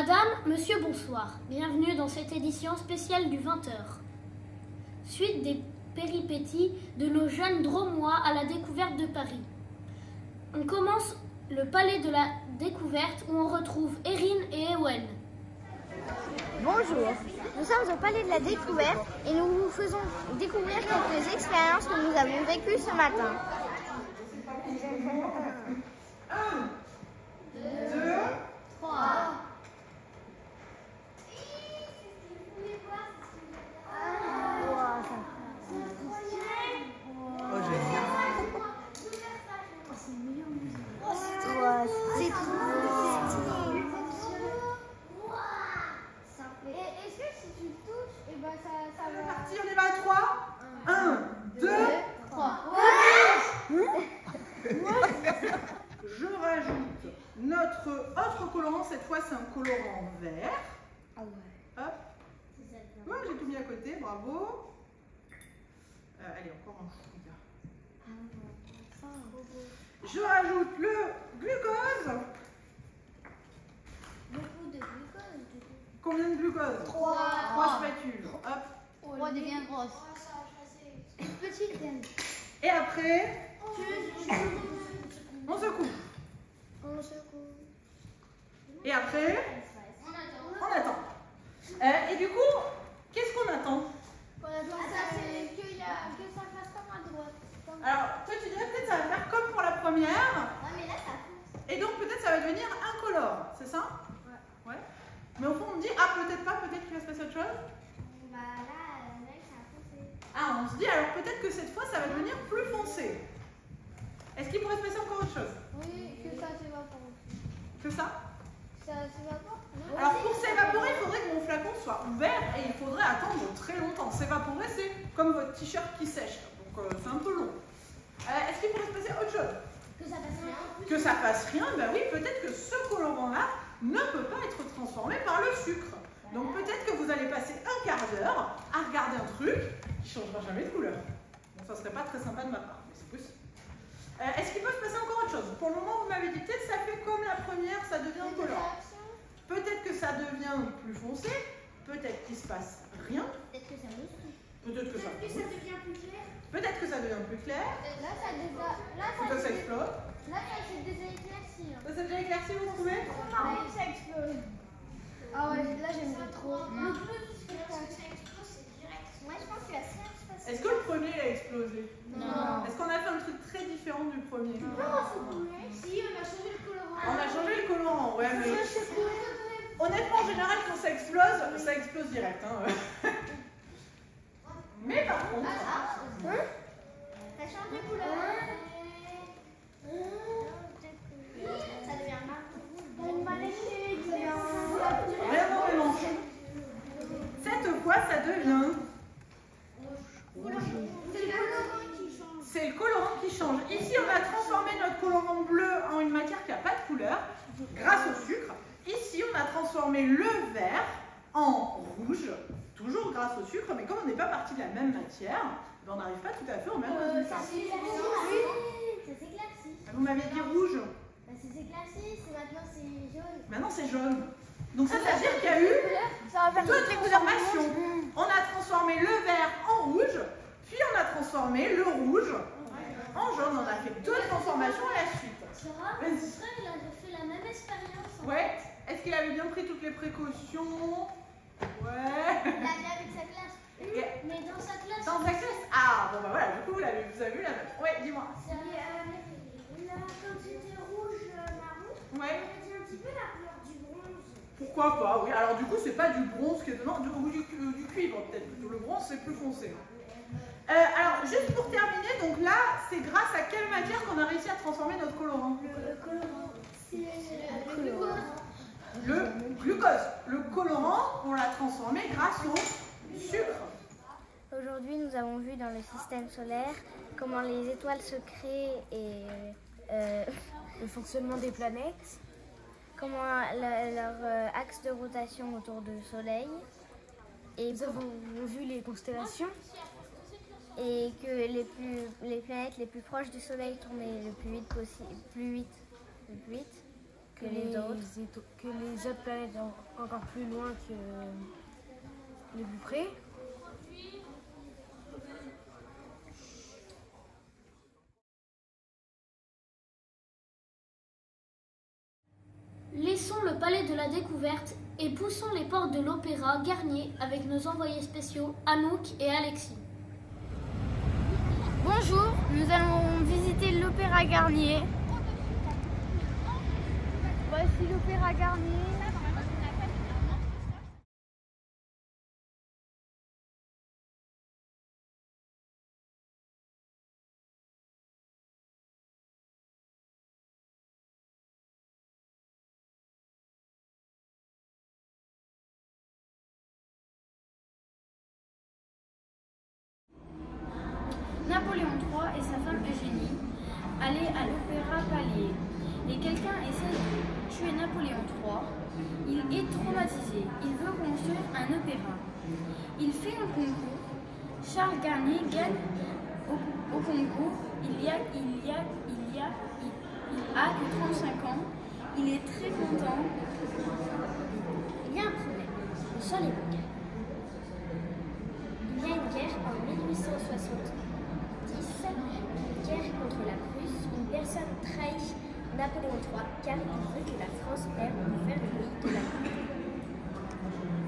Madame, Monsieur, bonsoir. Bienvenue dans cette édition spéciale du 20h. Suite des péripéties de nos jeunes Dromois à la découverte de Paris. On commence le palais de la découverte où on retrouve Erin et Ewen. Bonjour, nous sommes au palais de la découverte et nous vous faisons découvrir quelques expériences que nous avons vécues ce matin. 1, 2, 3. C'est trop stylé. Est-ce que si tu touches, et ben ça va Parti, on y va à 3. 1, 2, 3. Je rajoute notre autre colorant. Cette fois, c'est un colorant vert. Ah ouais. Hop. Ouais, j'ai tout mis à côté, bravo. Allez, encore un coup, les gars. Je rajoute le glucose. Beaucoup de glucose du coup. Combien de glucose? 3. 3 spatules. Hop. 3 devient grosse. Petite gamme. Et après, on secoue. Et après, on attend. Et du coup, qu'est-ce qu'on attend? Que ça fasse comme à droite. Alors, toi, tu dirais peut-être ça va faire comme pour la première. Ouais, mais là ça pousse. Et donc, peut-être ça va devenir incolore. C'est ça? Ouais. Mais au fond, on me dit, ah, peut-être pas, peut-être qu'il va se passer autre chose. Bah là ça a poussé. Ah, on se dit, alors peut-être que cette fois, ça va devenir plus foncé. Est-ce qu'il pourrait se passer encore autre chose? Oui, que ça s'évapore. Que ça? Ça s'évapore? Alors, pour s'évaporer, il faudrait que mon flacon soit ouvert et il faudrait attendre très longtemps. S'évaporer, c'est comme votre t-shirt qui sèche. Donc, c'est un peu long. Est-ce qu'il pourrait se passer autre chose? Que ça fasse rien. Que ça fasse rien, ben oui, peut-être que ce colorant-là ne peut pas être transformé par le sucre. Donc peut-être que vous allez passer un quart d'heure à regarder un truc qui ne changera jamais de couleur. Bon, ça serait pas très sympa de ma part, mais c'est possible. Est-ce qu'il peut se passer encore autre chose? Pour le moment, vous m'avez dit peut-être ça fait comme la première, ça devient colorant. Peut-être que ça devient plus foncé, peut-être qu'il se passe rien. Peut-être que ça mousse. Peut-être que ça devient plus clair. Peut-être que ça devient plus clair. Là ça déjà. Peut-être que ça explose. Là ça s'est déjà éclairci. Ça s'est déjà éclairci, vous trouvez? Ça explose. Ah ouais, là j'aimerais trop. Le bleu, ça explose, c'est direct. Moi je pense qu'il y a rien qui se passe. Est-ce que le premier il a explosé? Non. Est-ce qu'on a fait un truc très différent du premier? Si, on a changé le colorant. On a changé le colorant, ouais, mais honnêtement, en général, quand ça explose direct. Hein. Mais par contre, Ça change de couleur. Ça devient marron. Magnifique. vraiment mélange. Cette fois, ça devient c'est le colorant qui change. Ici, on a transformé notre colorant bleu en une matière qui n'a pas de couleur grâce au sucre. Ici, on a transformé le vert en rouge, toujours grâce au sucre, mais comme on n'est pas parti de la même matière, on n'arrive pas tout à fait au même résultat. Ça s'éclaircit. Vous m'avez dit rouge. Ça s'éclaircit, maintenant c'est jaune. Maintenant, c'est jaune. Donc ça veut dire qu'il y a eu toutes les transformations. On a transformé le vert en rouge, puis on a transformé le rouge en jaune. On a fait deux transformations à la suite. Mon frère, il avait fait la même expérience. Ouais. Est-ce qu'il avait bien pris toutes les précautions? Ouais. Il a vu avec sa classe. Mais dans sa classe. Dans sa classe? Ah, bon bah voilà, du coup, vous avez vu la même. Ouais, dis-moi. Là, quand c'était rouge, marron, Ouais. c'est un petit peu la couleur du bronze. Pourquoi pas? Oui, alors du coup, c'est pas du bronze qui est dedans, ou du cuivre peut-être. Le bronze, c'est plus foncé. Alors, juste pour terminer, donc là, c'est grâce à quelle matière qu'on a réussi à transformer notre colorant? Le colorant, c'est le glucose. Le glucose. Le colorant, on l'a transformé grâce au sucre. Aujourd'hui, nous avons vu dans le système solaire comment les étoiles se créent et le fonctionnement des planètes, comment leur axe de rotation autour du Soleil. Et nous avons vu les constellations et que les planètes les plus proches du Soleil tournaient le plus vite possible, plus vite. que les autres planètes encore plus loin que les plus près. Laissons le palais de la découverte et poussons les portes de l'Opéra Garnier avec nos envoyés spéciaux Anouk et Alexis. Bonjour, nous allons visiter l'Opéra Garnier. Voici l'Opéra Garnier. Napoléon III et sa femme Eugénie allaient à l'Opéra Palais et quelqu'un essaie de tuer Napoléon III. Il est traumatisé, il veut construire un opéra. Il fait un concours. Charles Garnier gagne au concours. Il a que 35 ans. Il est très content. Il y a un problème. Le sol est mondial. Il y a une guerre en 1870. Une guerre contre la Prusse. Une personne trahit Napoléon III car il veut que la France perde pour faire le lit de la Prusse.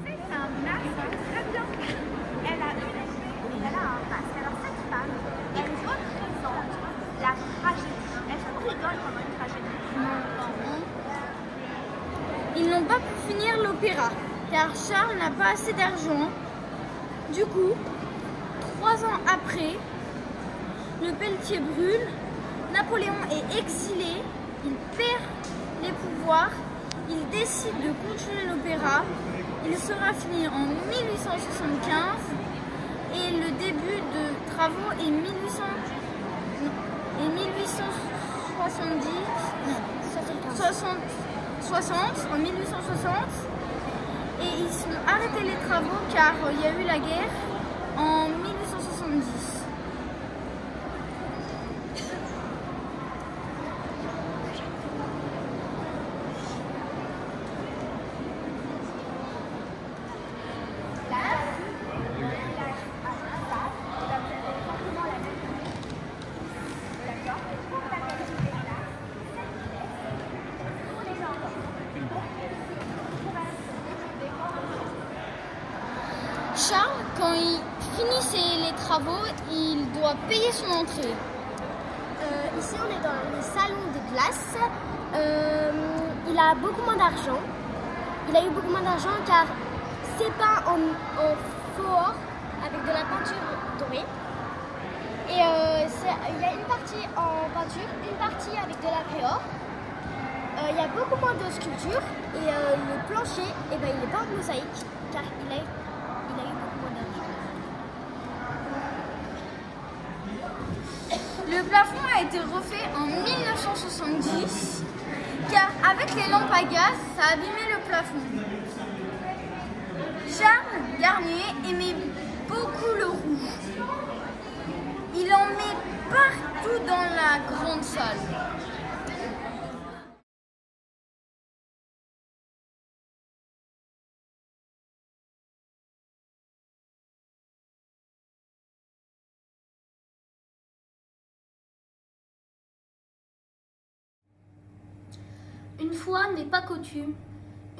C'est un masque très bien. Elle a une épée et elle a un masque. Alors cette femme, elle représente la tragédie. Est-ce qu'on rigole pendant une tragédie? Ils n'ont pas pu finir l'opéra car Charles n'a pas assez d'argent. Du coup, 3 ans après, le Pelletier brûle, Napoléon est exilé, il perd les pouvoirs, il décide de continuer l'opéra. Il sera fini en 1875 et le début de travaux est 60 en 1860 et ils ont arrêté les travaux car il y a eu la guerre en 1870. Charles, quand il finit les travaux, il doit payer son entrée. Ici, on est dans le salon des glaces. Il a beaucoup moins d'argent. Il a eu beaucoup moins d'argent car c'est peint en faux or avec de la peinture dorée. Et il y a une partie en peinture, une partie avec de la vraie or. Il y a beaucoup moins de sculptures et le plancher, il n'est pas en mosaïque car il a eu beaucoup moins d'argent. Le plafond a été refait en 1970 car avec les lampes à gaz, ça a abîmé le plafond. Charles Garnier aimait beaucoup le rouge. Il en met partout dans la grande salle. Une fois n'est pas coutume,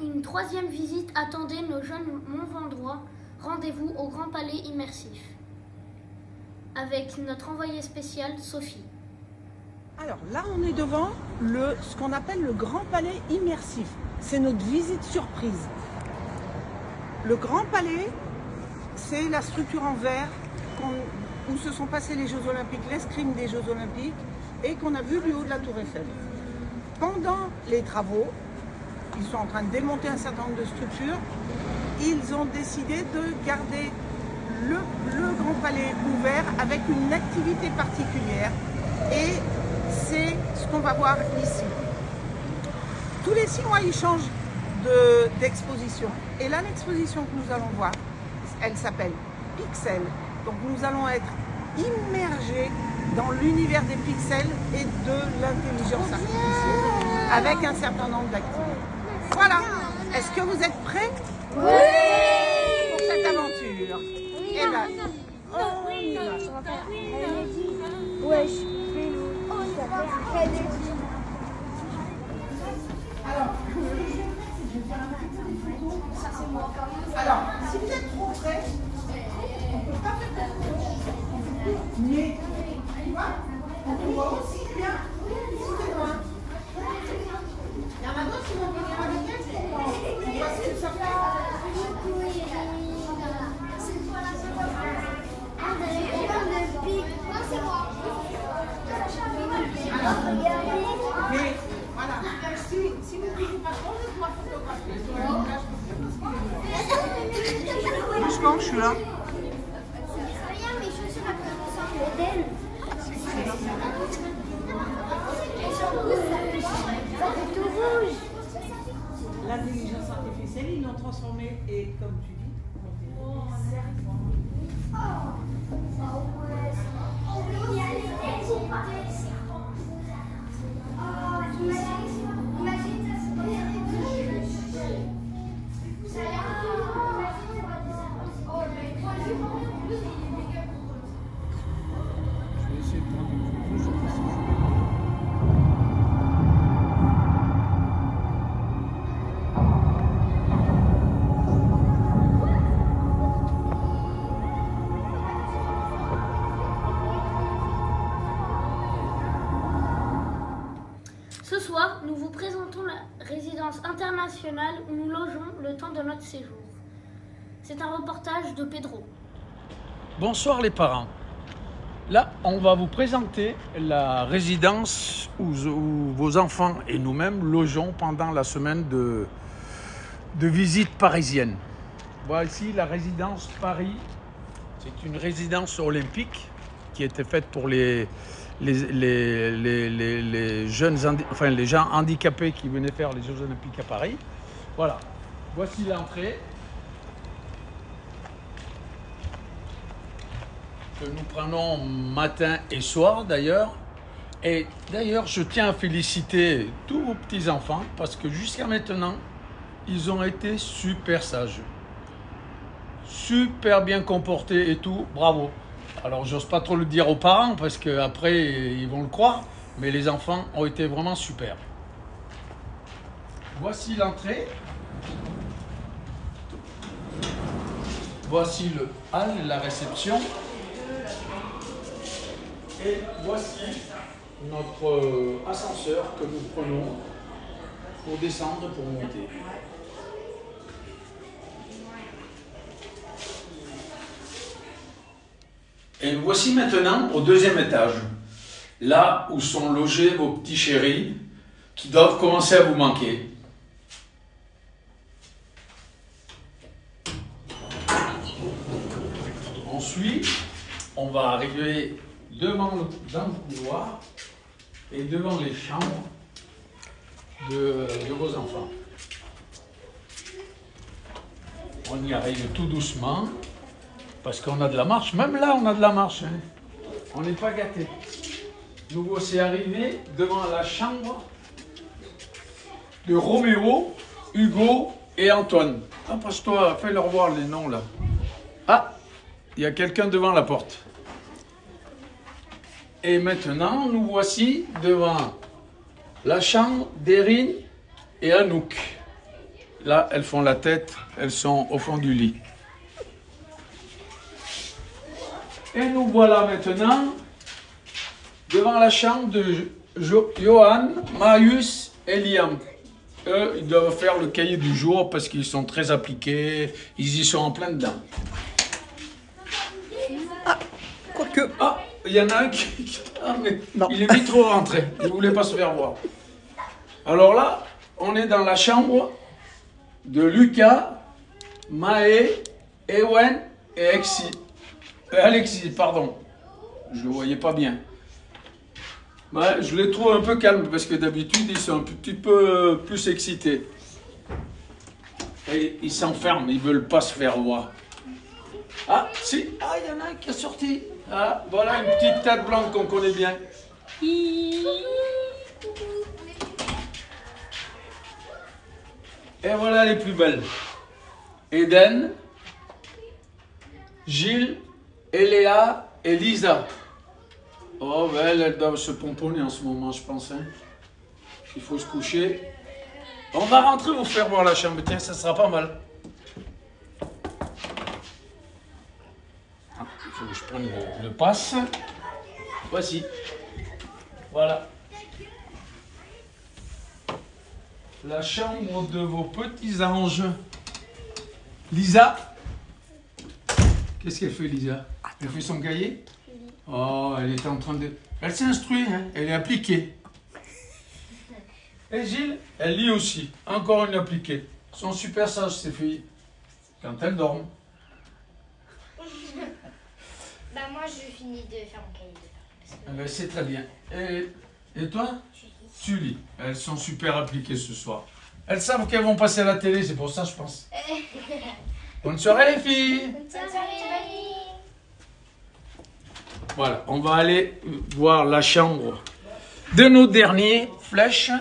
une troisième visite attendait nos jeunes Montvendrois. Rendez-vous au Grand Palais immersif avec notre envoyée spéciale Sophie. Alors là, on est devant ce qu'on appelle le Grand Palais immersif. C'est notre visite surprise. Le Grand Palais, c'est la structure en verre où se sont passés les Jeux Olympiques, l'escrime des Jeux Olympiques, et qu'on a vu du haut de la Tour Eiffel. Pendant les travaux, ils sont en train de démonter un certain nombre de structures. Ils ont décidé de garder le Grand Palais ouvert avec une activité particulière. Et c'est ce qu'on va voir ici. Tous les 6 mois, ils changent d'exposition. Et là, l'exposition que nous allons voir, elle s'appelle Pixels. Donc nous allons être immergés dans l'univers des pixels et de l'intelligence artificielle. avec un certain nombre d'activités. Voilà. Est-ce que vous êtes prêts? Oui. Pour cette aventure? Oui. Eh ben, On y va. On va faire Kennedy. Wesh. On va faire Kennedy. alors, si vous êtes trop près, on ne peut pas faire de photo. Mais, tu vois, on voit aussi bien si c'est loin. Il y en a d'autres qui vont venir avec elle, c'est moi. On voit ce que ça fait. Mais, voilà, si vous ne pouvez pas trop, je dois photographier. Doucement, je suis là. Regarde mes chaussures à quoi ça ressemble d'elle. Ça fait tout rouge. L'intelligence artificielle, ils l'ont transformé et comme tu dis, Ce soir, nous vous présentons la résidence internationale où nous logeons le temps de notre séjour. C'est un reportage de Pedro. Bonsoir les parents. Là, on va vous présenter la résidence où vos enfants et nous-mêmes logeons pendant la semaine de visite parisienne. Voici la résidence Paris. C'est une résidence olympique qui a été faite pour les jeunes, enfin les gens handicapés qui venaient faire les Jeux Olympiques à Paris. Voilà. Voici l'entrée. Que nous prenons matin et soir d'ailleurs. Et d'ailleurs, je tiens à féliciter tous vos petits-enfants parce que jusqu'à maintenant, ils ont été super sages. Super bien comportés et tout. Bravo. Alors, j'ose pas trop le dire aux parents parce qu'après, ils vont le croire. Mais les enfants ont été vraiment super. Voici l'entrée. Voici le hall, la réception. Et voici notre ascenseur que nous prenons pour descendre, pour monter. Et nous voici maintenant au deuxième étage, là où sont logés vos petits chéris qui doivent commencer à vous manquer. Ensuite, on va arriver dans le couloir et devant les chambres de vos enfants. On y arrive tout doucement parce qu'on a de la marche. Même là, on a de la marche. Hein. On n'est pas gâtés. Nous voici arrivés devant la chambre de Roméo, Hugo et Antoine. Ah, passe-toi, fais-leur voir les noms là. Ah, il y a quelqu'un devant la porte. Et maintenant, nous voici devant la chambre d'Erin et Anouk. Là, elles font la tête, elles sont au fond du lit. Et nous voilà maintenant devant la chambre de Johan, Marius et Liam. Eux, ils doivent faire le cahier du jour parce qu'ils sont très appliqués, ils y sont en plein dedans. Ah, quoique... Ah, il y en a un qui... Ah, mais non. Il est vite trop rentré, il ne voulait pas se faire voir. Alors là, on est dans la chambre de Lucas, Maë, Ewen et Alexis, pardon. Je ne le voyais pas bien. Ouais, je les trouve un peu calmes parce que d'habitude, ils sont un petit peu plus excités. Et ils s'enferment, ils ne veulent pas se faire voir. Ah, si, ah, il y en a un qui est sorti. Ah, voilà une petite tête blanche qu'on connaît bien. Et voilà les plus belles. Eden, Gilles, Eléa et Lisa. Oh, ben elles doivent se pomponner en ce moment, je pense. Hein. Il faut se coucher. On va rentrer vous faire voir la chambre. Tiens, ça sera pas mal. Ah, il faut que je prenne le passe. Voici. Voilà. La chambre de vos petits anges. Lisa. Qu'est-ce qu'elle fait, Lisa? Elle fait son cahier? Oh, elle est en train de... Elle s'instruit, hein? Elle est appliquée. Et Gilles, elle lit aussi. Encore une appliquée. Elles sont super sages, ces filles. Quand elles dorment. Bah moi, je finis de faire mon cahier de Paris. Ah ben, c'est très bien. Et toi? Tu lis. Elles sont super appliquées ce soir. Elles savent qu'elles vont passer à la télé, c'est pour ça, je pense. Bonne soirée, les filles. Bonne soirée. Voilà, on va aller voir la chambre de nos dernières flèches.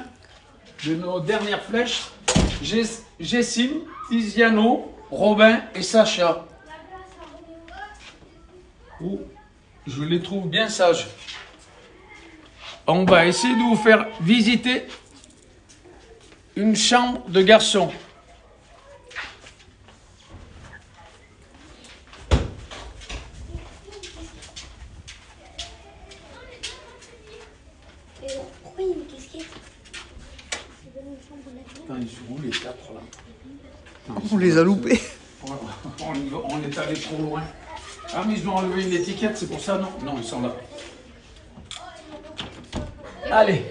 Jessime, Tiziano, Robin et Sacha. Oh, je les trouve bien sages. On va essayer de vous faire visiter une chambre de garçon. Pourquoi il y a une casquette? Attends, ils sont où les quatre là? On les a loupés. On est allé trop loin. Ah mais ils ont enlevé une étiquette, c'est pour ça, non? Non, ils sont là. Allez,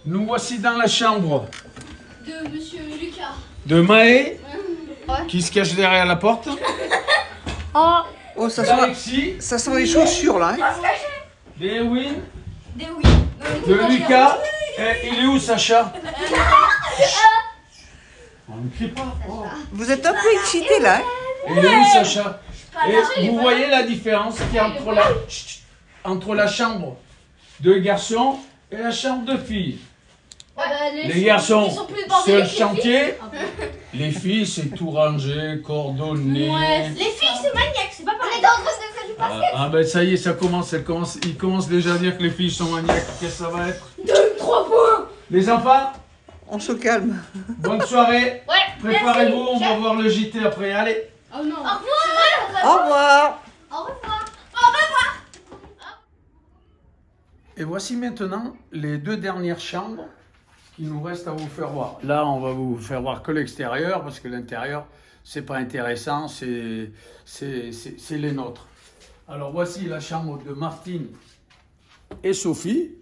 nous voici dans la chambre De Monsieur Lucas. de Maë, qui se cache derrière la porte. Oh, ça D'Alexis, sent les chaussures là. Hein. d'Ewin, de Lucas. Et il est où Sacha? On ne crie pas. Oh. Vous êtes un peu excités là. Hein. Et il est où Sacha? Et vous voyez la différence qu'il y a entre la chambre de garçons et la chambre de filles. Les garçons, c'est le chantier. Les filles, c'est tout rangé, coordonné. Les filles, c'est maniaque, c'est pas pareil. On est dans le de faire du basket. Ah ben ça y est, ça commence. Ils commencent déjà à dire que les filles sont maniaques. Qu'est-ce que ça va être? 3 points. Les enfants, On se calme. bonne soirée. Ouais. Préparez-vous, on va voir le JT après. Allez. Oh non. Au revoir. Au revoir. Au revoir. Au revoir. Et voici maintenant les deux dernières chambres qu'il nous reste à vous faire voir. Là, on va vous faire voir que l'extérieur, parce que l'intérieur, c'est pas intéressant, c'est les nôtres. Alors, voici la chambre de Martine et Sophie.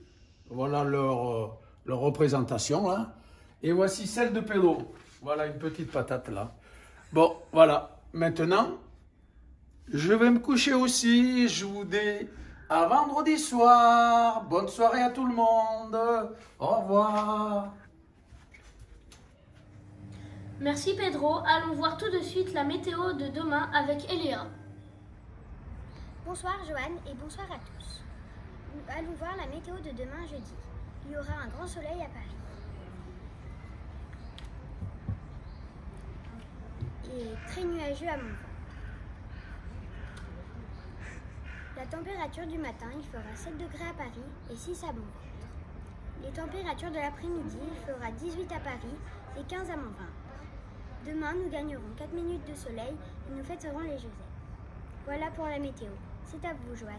Voilà leur représentation, là. Et voici celle de Pélo. Voilà une petite patate, là. Bon, voilà. Maintenant, je vais me coucher aussi. Je vous dis à vendredi soir. Bonne soirée à tout le monde. Au revoir. Merci Pedro. Allons voir tout de suite la météo de demain avec Eléa. Bonsoir Joanne et bonsoir à tous. Nous allons voir la météo de demain jeudi. Il y aura un grand soleil à Paris. Et très nuageux à Montfort. La température du matin, il fera 7 degrés à Paris et 6 à Montfort. Les températures de l'après-midi, il fera 18 à Paris et 15 à Montfort. Demain, nous gagnerons 4 minutes de soleil et nous fêterons les Joseph. Voilà pour la météo. C'est à vous, Joanne.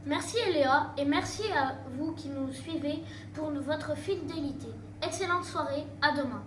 Merci Eléa et merci à vous qui nous suivez pour votre fidélité. Excellente soirée, à demain.